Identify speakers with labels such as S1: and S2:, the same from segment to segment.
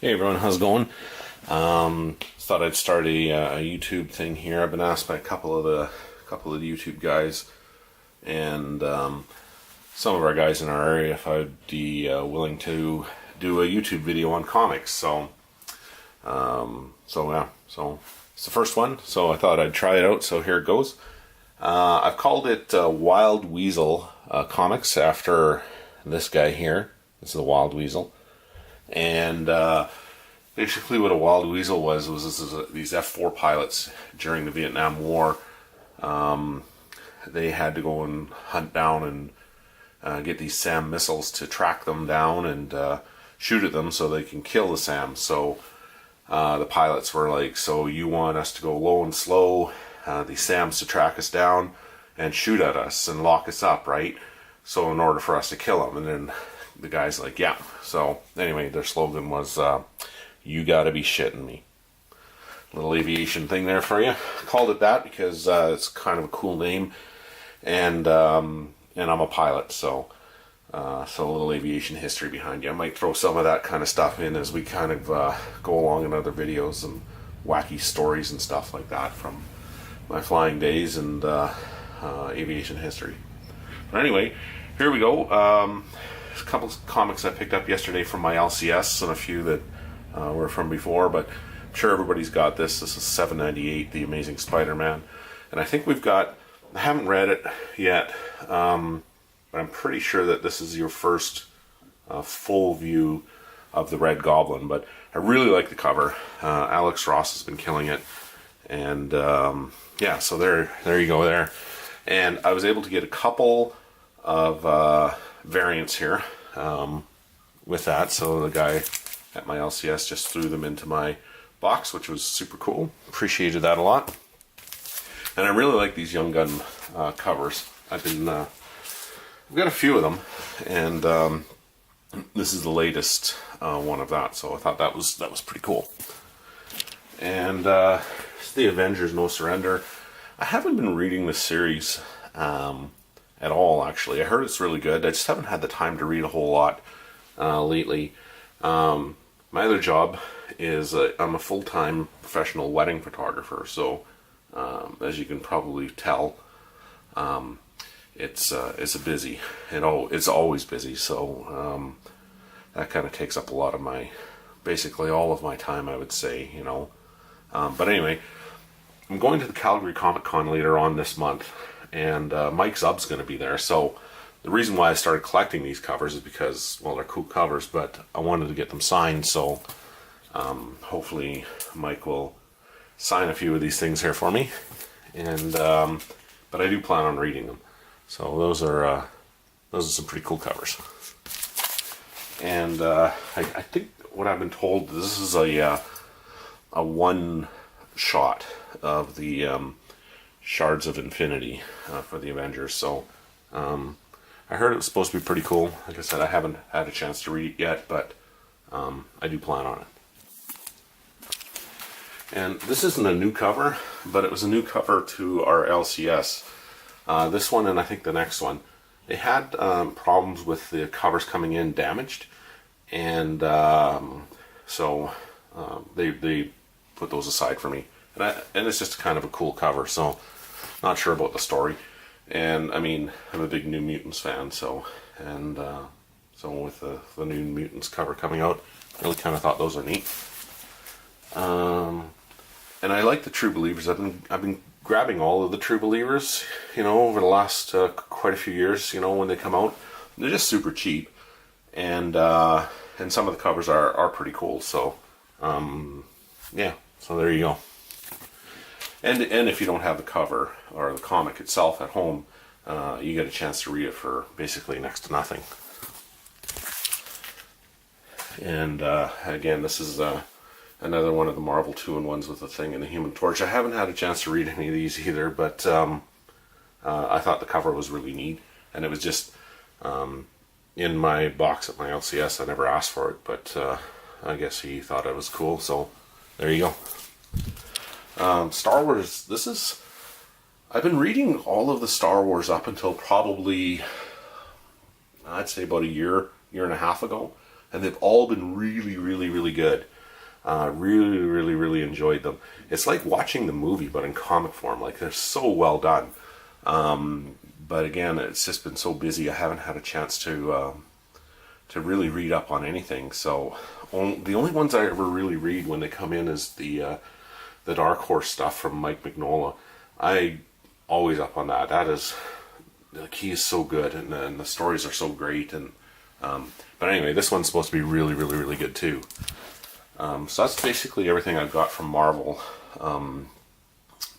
S1: Hey everyone, how's it going? Thought I'd start a YouTube thing here. I've been asked by a couple of the YouTube guys and some of our guys in our area if I'd be willing to do a YouTube video on comics. So it's the first one. So I thought I'd try it out. So here it goes. I've called it Wild Weasel Comics after this guy here. This is the Wild Weasel. And basically what a wild weasel was these F-4 pilots during the Vietnam War. They had to go and hunt down and get these SAM missiles to track them down and shoot at them so they can kill the SAM. So the pilots were like, so you want us to go low and slow, these SAMs to track us down and shoot at us and lock us up, right? So in order for us to kill them. And then the guy's like, yeah. So anyway, their slogan was, you gotta be shitting me. Little aviation thing there for you. I called it that because it's kind of a cool name, and I'm a pilot, so a little aviation history behind you. I might throw some of that kind of stuff in as we kind of go along in other videos and wacky stories and stuff like that from my flying days and aviation history. But anyway, here we go. A couple of comics I picked up yesterday from my LCS and a few that were from before, but I'm sure everybody's got this. This is 798, The Amazing Spider-Man. And I think I haven't read it yet, but I'm pretty sure that this is your first full view of the Red Goblin. But I really like the cover. Alex Ross has been killing it. And yeah, so there you go there. And I was able to get a couple of variants here with that. So the guy at my LCS just threw them into my box, which was super cool. Appreciated that a lot. And I really like these Young Gun covers. I've got a few of them, and this is the latest one of that. So I thought that was pretty cool. And it's the Avengers No Surrender. I haven't been reading this series at all, actually. I heard it's really good. I just haven't had the time to read a whole lot lately. My other job is I'm a full-time professional wedding photographer, so as you can probably tell, it's busy. It's always busy, so that kind of takes up a lot of basically all of my time, I would say, you know. But anyway, I'm going to the Calgary Comic Con later on this month, and Mike Zub's going to be there. So the reason why I started collecting these covers is because, well, they're cool covers, but I wanted to get them signed. So hopefully Mike will sign a few of these things here for me. And but I do plan on reading them. So those are some pretty cool covers. And I think what I've been told, this is a one shot of the Shards of Infinity for the Avengers. So I heard it was supposed to be pretty cool. Like I said, I haven't had a chance to read it yet, but I do plan on it. And this isn't a new cover, but it was a new cover to our LCS. This one and I think the next one. They had problems with the covers coming in damaged, and so they put those aside for me. And it's just kind of a cool cover, so not sure about the story. And I mean, I'm a big New Mutants fan, so with the New Mutants cover coming out, I really kind of thought those are neat. And I like the True Believers. I've been grabbing all of the True Believers, you know, over the last quite a few years. You know, when they come out, they're just super cheap, and some of the covers are pretty cool. So yeah, so there you go. And if you don't have the cover or the comic itself at home, you get a chance to read it for basically next to nothing. And again, this is another one of the Marvel 2-in-1s with the Thing and the Human Torch. I haven't had a chance to read any of these either, but I thought the cover was really neat. And it was just in my box at my LCS. I never asked for it, but I guess he thought it was cool, so there you go. Star Wars, I've been reading all of the Star Wars up until probably, I'd say about a year and a half ago. and they've all been really, really, really good. Really, really, really enjoyed them. It's like watching the movie, but in comic form. Like, they're so well done. But again, it's just been so busy. I haven't had a chance to really read up on anything. So the only ones I ever really read when they come in is the Dark Horse stuff from Mike Mignola. I always up on that. That is, like, he is so good, and the stories are so great. And but anyway, this one's supposed to be really, really, really good too. So that's basically everything I got from Marvel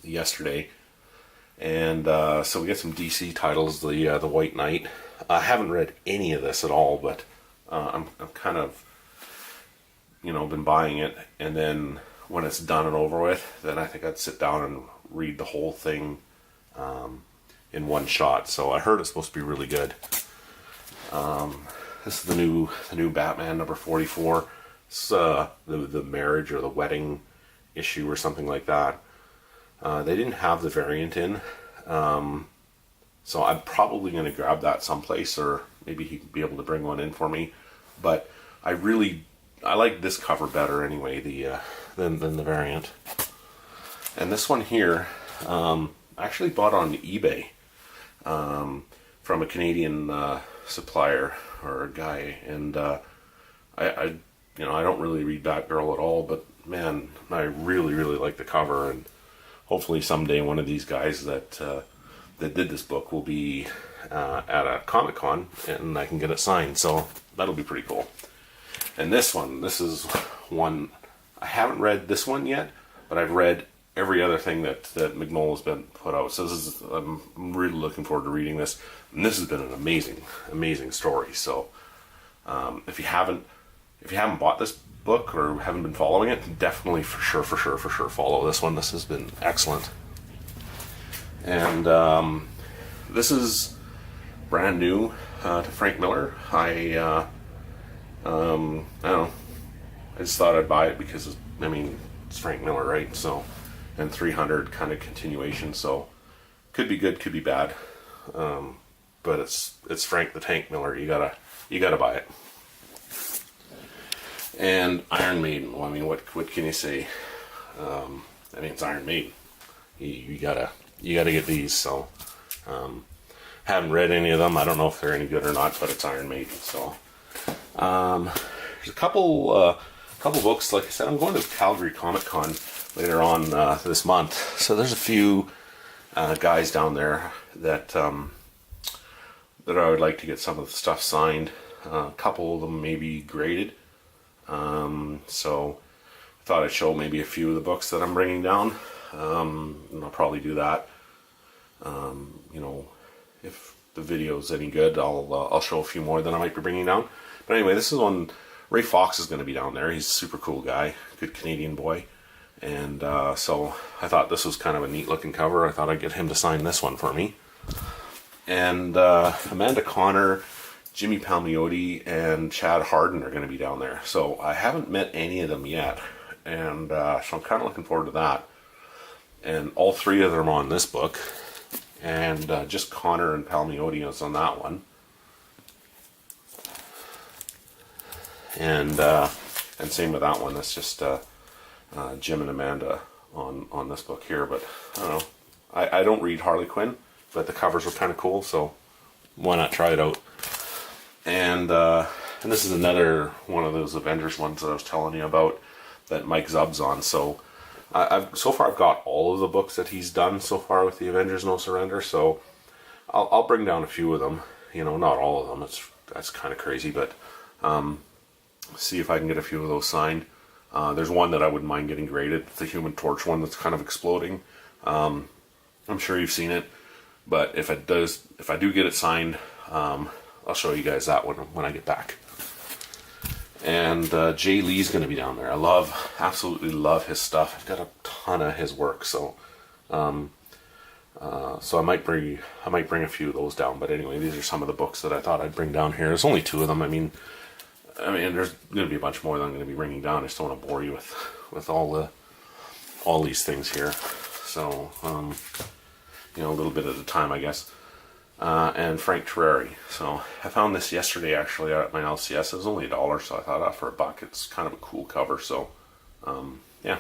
S1: yesterday. And so we get some DC titles, the White Knight. I haven't read any of this at all, but I'm kind of, been buying it. And then when it's done and over with, then I think I'd sit down and read the whole thing in one shot. So I heard it's supposed to be really good. This is the new Batman number 44. It's the marriage or the wedding issue or something like that. They didn't have the variant in, so I'm probably going to grab that someplace, or maybe he could be able to bring one in for me. But I like this cover better anyway, than the variant. And this one here, I actually bought on eBay from a Canadian supplier or a guy, and I don't really read Batgirl at all, but man, I really, really like the cover, and hopefully someday one of these guys that did this book will be at a Comic-Con and I can get it signed, so that'll be pretty cool. And this is one, I haven't read this one yet, but I've read every other thing that Mignola's been put out, so I'm really looking forward to reading this, and this has been an amazing, amazing story. So if you haven't bought this book or haven't been following it, definitely for sure follow this one. This has been excellent. And this is brand new to Frank Miller. I don't know, I just thought I'd buy it because it's Frank Miller, right? So, and 300 kind of continuation, so could be good, could be bad, but it's Frank the Tank Miller. You gotta buy it. And Iron Maiden. Well, what can you say? It's Iron Maiden. You gotta get these. So, haven't read any of them. I don't know if they're any good or not, but it's Iron Maiden. So, there's a couple books. Like I said, I'm going to Calgary Comic Con later on this month. So there's a few guys down there that I would like to get some of the stuff signed. A couple of them maybe graded. So I thought I'd show maybe a few of the books that I'm bringing down. And I'll probably do that. If the video's any good, I'll show a few more that I might be bringing down. But anyway, this is one. Ray Fox is going to be down there. He's a super cool guy, good Canadian boy. And so I thought this was kind of a neat looking cover. I thought I'd get him to sign this one for me. And Amanda Connor, Jimmy Palmiotti, and Chad Harden are going to be down there. So I haven't met any of them yet, and so I'm kind of looking forward to that. And all three of them are on this book, and just Connor and Palmiotti is on that one. And same with that one. That's just Jim and Amanda on this book here. But I don't know. I don't read Harley Quinn, but the covers were kind of cool, so why not try it out? And this is another one of those Avengers ones that I was telling you about that Mike Zub's on. So so far I've got all of the books that he's done so far with the Avengers No Surrender. So I'll bring down a few of them. Not all of them. That's kind of crazy, but see if I can get a few of those signed. There's one that I wouldn't mind getting graded. The Human Torch one that's kind of exploding. I'm sure you've seen it, but if I do get it signed, I'll show you guys that one when I get back. And Jay Lee's going to be down there. I absolutely love his stuff. I've got a ton of his work, so I might bring a few of those down. But anyway, these are some of the books that I thought I'd bring down here. There's only two of them. I mean, there's going to be a bunch more that I'm going to be bringing down. I just don't want to bore you with all these things here. So, a little bit at a time, I guess. and Frank Terrari. So I found this yesterday actually at my LCS. It was only $1, so I thought, for $1, it's kind of a cool cover. So yeah.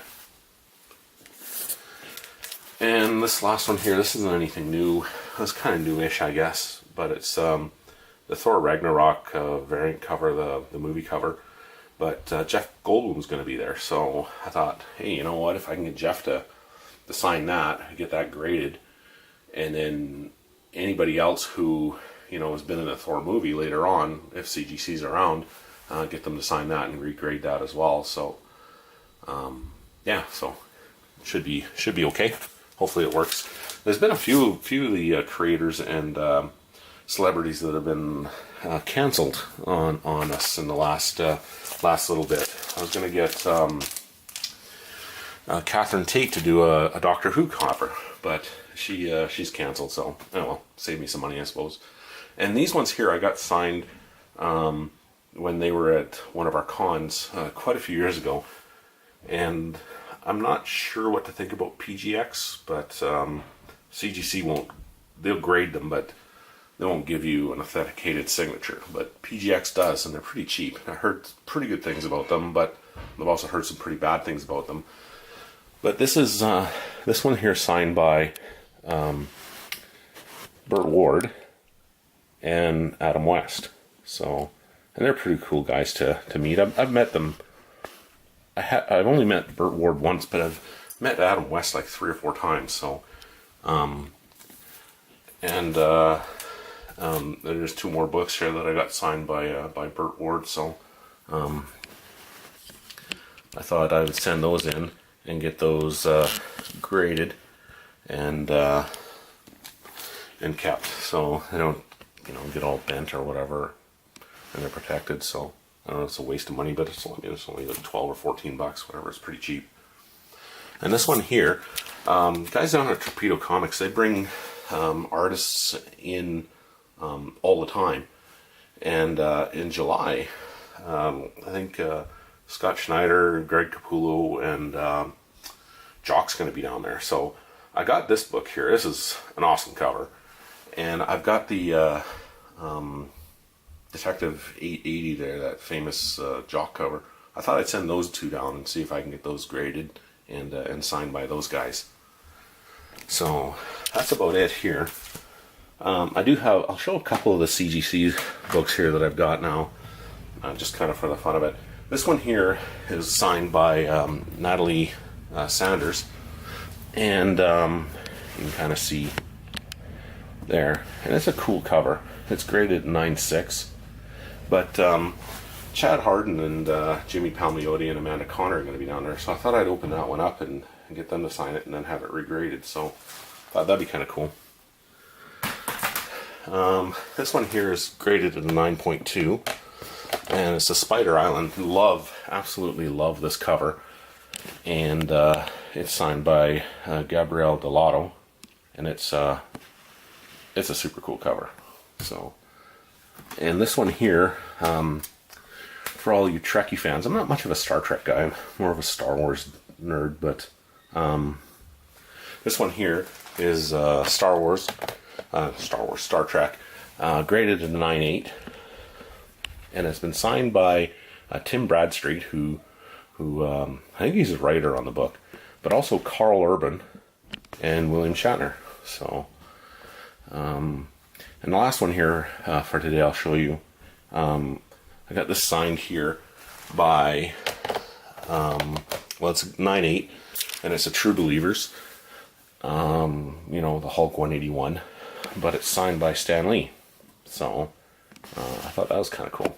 S1: And this last one here, this isn't anything new. It's kind of newish, I guess, but it's the Thor Ragnarok variant cover, the movie cover. But Jeff Goldblum's going to be there, so I thought, hey, you know what? If I can get Jeff to sign that, get that graded, and then anybody else who has been in a Thor movie later on, if CGC's around, get them to sign that and regrade that as well. So yeah, so should be okay. Hopefully it works. There's been a few of the creators and celebrities that have been canceled on us in the last little bit. I was going to get Catherine Tate to do a Doctor Who cover, but she's canceled. So oh well, save me some money, I suppose. And these ones here I got signed when they were at one of our cons quite a few years ago, and I'm not sure what to think about PGX, but CGC they'll grade them, but they won't give you an authenticated signature. But PGX does, and they're pretty cheap. I heard pretty good things about them, but I've also heard some pretty bad things about them. But this is this one here signed by Burt Ward and Adam West. So, and they're pretty cool guys to meet. I've met them. I've only met Burt Ward once, but I've met Adam West like 3 or 4 times. So, there's 2 more books here that I got signed by Burt Ward. So, I thought I would send those in and get those graded and kept, so they don't get all bent or whatever, and they're protected. So I don't know, it's a waste of money, but it's only like $12 or $14, whatever. It's pretty cheap. And this one here, guys down at Torpedo Comics, they bring artists in all the time. And in July, I think Scott Schneider, Greg Capullo, and Jock's going to be down there. So I got this book here. This is an awesome cover. And I've got the Detective 880 there, that famous Jock cover. I thought I'd send those 2 down and see if I can get those graded and signed by those guys. So that's about it here. I'll show a couple of the CGC books here that I've got now, just kind of for the fun of it. This one here is signed by Natalie Sanders, and you can kind of see there, and it's a cool cover. It's graded 9.6, but Chad Harden and Jimmy Palmiotti and Amanda Connor are going to be down there, so I thought I'd open that one up and get them to sign it and then have it regraded. So thought that'd be kind of cool. This one here is graded at a 9.2, and it's a Spider Island. Absolutely love this cover, and it's signed by Gabrielle Delato, and it's a super cool cover. So, and this one here, for all you Trekkie fans, I'm not much of a Star Trek guy. I'm more of a Star Wars nerd, but this one here is Star Trek, graded at a 9.8, and it's been signed by Tim Bradstreet, who I think he's a writer on the book, but also Carl Urban and William Shatner. So, and the last one here for today, I'll show you. I got this signed here by, it's 9.8, and it's a True Believers. The Hulk 181, but it's signed by Stan Lee. So I thought that was kind of cool.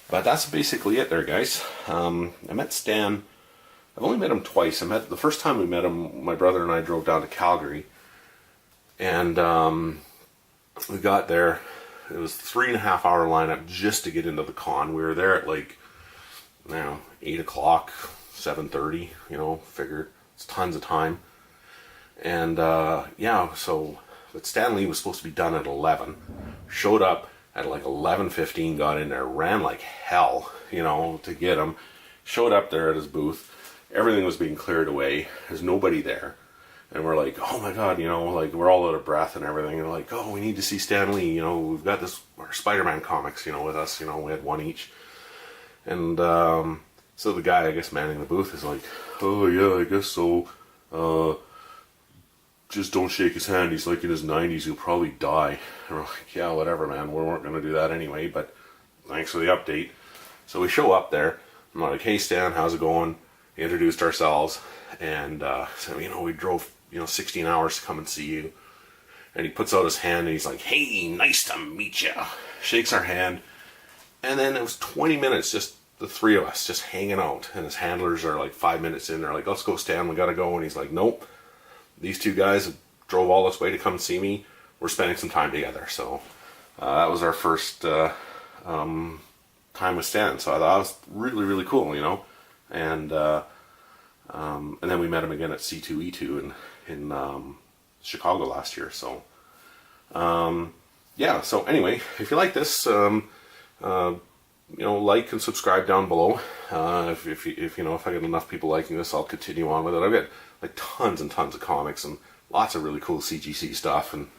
S1: But that's basically it there, guys. I met Stan. I've only met him twice. The first time we met him, my brother and I drove down to Calgary, and we got there. It was a 3.5 hour lineup just to get into the con. We were there at 8 o'clock, 7:30. Figured it's tons of time. And but Stan Lee was supposed to be done at 11. Showed up at 11:15, got in there, ran like hell, to get him. Showed up there at his booth. Everything was being cleared away. There's nobody there. And we're like, oh my God, like we're all out of breath and everything. And we're like, oh, we need to see Stan Lee. We've got our Spider-Man comics, with us. We had one each. And so the guy, I guess, manning the booth is like, oh yeah, I guess so. Just don't shake his hand. He's like in his 90s. He'll probably die. And we're like, yeah, whatever, man. We weren't going to do that anyway. But thanks for the update. So we show up there. I'm like, hey Stan, how's it going? We introduced ourselves. And so, we drove 16 hours to come and see you. And he puts out his hand and he's like, hey, nice to meet you. Shakes our hand. And then it was 20 minutes, just the three of us, just hanging out. And his handlers are like 5 minutes in. They're like, let's go, Stan, we gotta go. And he's like, nope. These two guys drove all this way to come see me. We're spending some time together. So that was our first time with Stan. So I thought that was really, really cool, And then we met him again at C2E2 in Chicago last year. So, yeah. So anyway, if you like this, like and subscribe down below. If I get enough people liking this, I'll continue on with it. I've got like tons and tons of comics and lots of really cool CGC stuff, and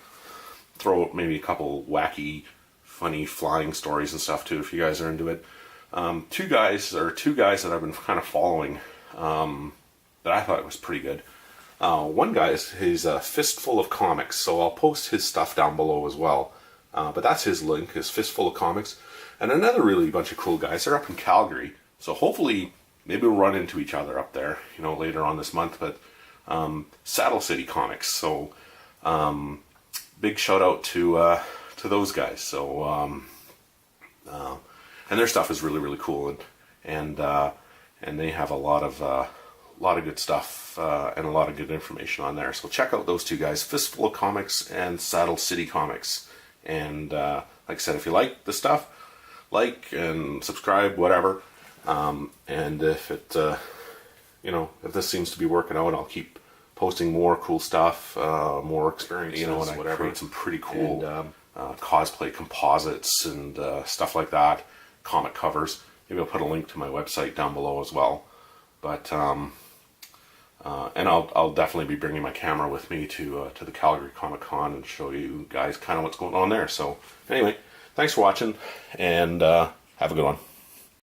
S1: throw maybe a couple wacky, funny flying stories and stuff too if you guys are into it. Two guys that I've been kind of following. That I thought was pretty good. One guy is Fistful of Comics, so I'll post his stuff down below as well. But that's his link, is Fistful of Comics. And another really bunch of cool guys. They're up in Calgary, so hopefully maybe we'll run into each other up there, later on this month. But Saddle City Comics. So big shout out to those guys. So and their stuff is really, really cool, and they have a lot of good stuff and a lot of good information on there. So check out those two guys, Fistful of Comics and Saddle City Comics. And like I said, if you like the stuff, like and subscribe, whatever. And if it, if this seems to be working out, I'll keep posting more cool stuff, more experiences, and I create some pretty cool cosplay composites and stuff like that, comic covers. Maybe I'll put a link to my website down below as well. But and I'll definitely be bringing my camera with me to the Calgary Comic Con and show you guys kind of what's going on there. So anyway, thanks for watching, and have a good one.